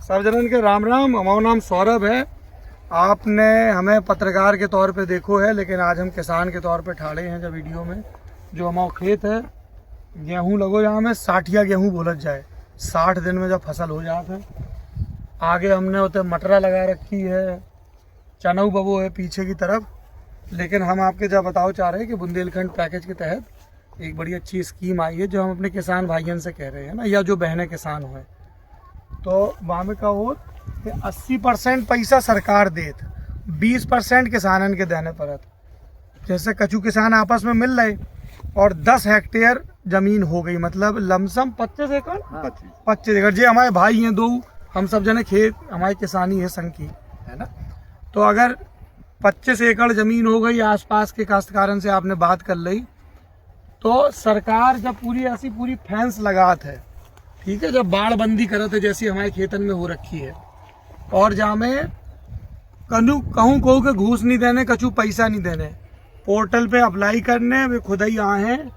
सब जनन के राम राम। हमारा नाम सौरभ है। आपने हमें पत्रकार के तौर पे देखो है, लेकिन आज हम किसान के तौर पे ठाड़े हैं। जब वीडियो में जो हमारा खेत है गेहूं लगो, जहाँ में 60 गेहूं बोलत जाए, 60 दिन में जब फसल हो जाते है। आगे हमने उतने मटरा लगा रखी है, चनऊ बबो है पीछे की तरफ। लेकिन हम आपके जब बताओ चाह रहे हैं कि बुंदेलखंड पैकेज के तहत एक बड़ी अच्छी स्कीम आई है, जो हम अपने किसान भाइयों से कह रहे हैं ना, या जो बहनें किसान हुए, तो वहाँ में का हो कि 80% पैसा सरकार देत, 20% किसानन के देने पड़त। जैसे कछु किसान आपस में मिल रहे और 10 हेक्टेयर जमीन हो गई, मतलब लमसम 25 एकड़ 25 एकड़। जे हमारे भाई हैं दो, हम सब जने खेत हमारी किसानी है संघ की, है ना। तो अगर 25 एकड़ जमीन हो गई, आसपास के काश्तकारन से आपने बात कर ली, तो सरकार जब पूरी ऐसी पूरी फेंस लगात है, ठीक है, जब बाढ़ बंदी करत है जैसी हमारे खेतन में हो रखी है, और जहाँ में कहूँ के घूस नहीं देने, कछु पैसा नहीं देने, पोर्टल पे अप्लाई करने, वे खुद ही आए हैं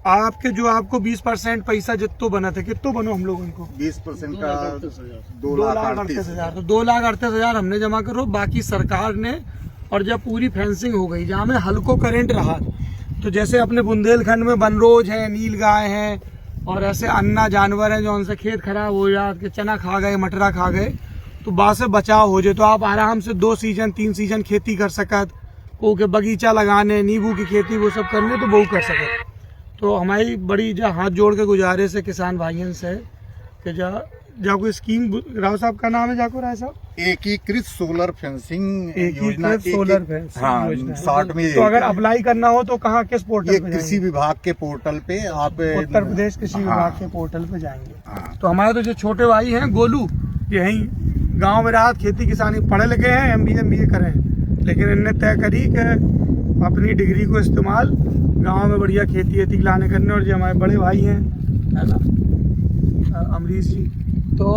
आपके, जो आपको 20% पैसा जितो बना था, कितो बनो हम लोग उनको 20% का 2,38,000, तो 2,38,000 हमने जमा करो, बाकी सरकार ने। और जब पूरी फेंसिंग हो गई, जहाँ में हल्को करंट रहा, तो जैसे अपने बुंदेलखंड में बनरोज है, नील गाय है, और ऐसे अन्ना जानवर हैं जो उनसे खेत खराब हो जाए, के चना खा गए, मटरा खा गए, तो बात से बचाव हो जाए, तो आप आराम से 2 सीजन 3 सीजन खेती कर सकत, को के बगीचा लगाने, नींबू की खेती वो सब करने, तो वो कर सकत। तो हमारी बड़ी जो हाथ जोड़ के गुजारिश है किसान भाइयों से कि जाको स्कीम, राव साहब का नाम है जाको राय साहब, एकीकृत सोलर फेंसिंग एकीकृत सोलर फेंसिंग हाँ, योजना। शॉर्ट में तो अगर अप्लाई करना हो तो कहाँ, किस पोर्टल ये पे कृषि जाएंगे? विभाग के पोर्टल पे आप उत्तर प्रदेश कृषि हाँ, विभाग के पोर्टल पे जाएंगे। हाँ। तो हमारे तो जो छोटे भाई हैं गोलू, यहीं गांव में रात खेती किसानी, पढ़े लिखे हैं, MBA करें, लेकिन इनने तय करी कि अपनी डिग्री को इस्तेमाल गांव में बढ़िया खेती वेती लाने करने। और जो हमारे बड़े भाई हैं, है ना, अमरीश जी, तो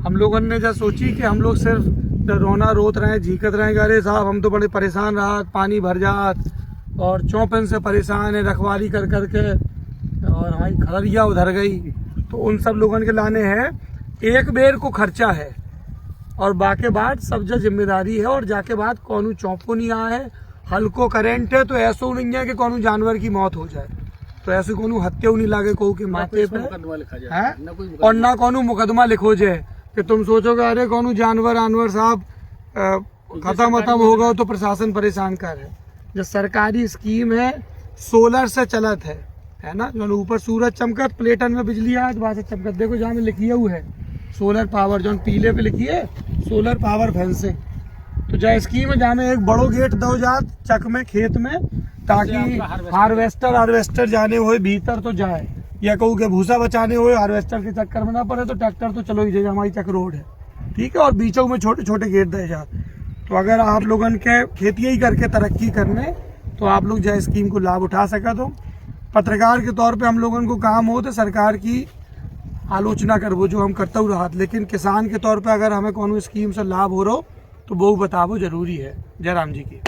हम लोगों ने जब सोची कि हम लोग सिर्फ रोना रोत रहे, झीकत रहे, अरे साहब हम तो बड़े परेशान रहा, पानी भर जात और चौपन से परेशान है, रखवाली कर करके, और हमारी खलरिया उधर गई, तो उन सब लोगों के लाने हैं, एक बेर को खर्चा है और बाकी बाद सब जो जिम्मेदारी है। और जाके बाद कौनू चौंपो नहीं आया है, हल्को करेंट है, तो ऐसा नहीं है कि कौनू जानवर की मौत हो जाए, तो ऐसे कौनू हत्या नहीं लागे को के माथे पे है, और ना कौनू मुकदमा लिखो जाए कि तुम सोचोगे अरे कौनू जानवर आनवर साहब खत्म होगा तो प्रशासन परेशान कर है। जो सरकारी स्कीम है सोलर से चलत है ना, जो ऊपर सूरज चमकत, प्लेटन में बिजली आए तो वहां से चमकत। देखो जहाँ में लिखिए हुआ है सोलर पावर, जो पीले पे लिखिए सोलर पावर फेंसिंग। तो जो स्कीम है, जहाँ में एक बड़ो गेट दो जात चक में खेत में, ताकि हार्वेस्टर जाने हुए भीतर तो जाए, या कहूँ के भूसा बचाने हुए हार्वेस्टर के चक्कर में ना पड़े, तो ट्रैक्टर तो चलो ही जाए, हमारी चक रोड है, ठीक है, और बीचों में छोटे छोटे गेट दे जात। तो अगर आप लोगन के खेती ही करके तरक्की करने, तो आप लोग जो स्कीम को लाभ उठा सका। तो पत्रकार के तौर पे हम लोगों को काम हो तो सरकार की आलोचना करबो, जो हम करते हुए रहा, लेकिन किसान के तौर पे अगर हमें कौन स्कीम से लाभ हो रहा हो तो वो बताबो जरूरी है। जय राम जी की।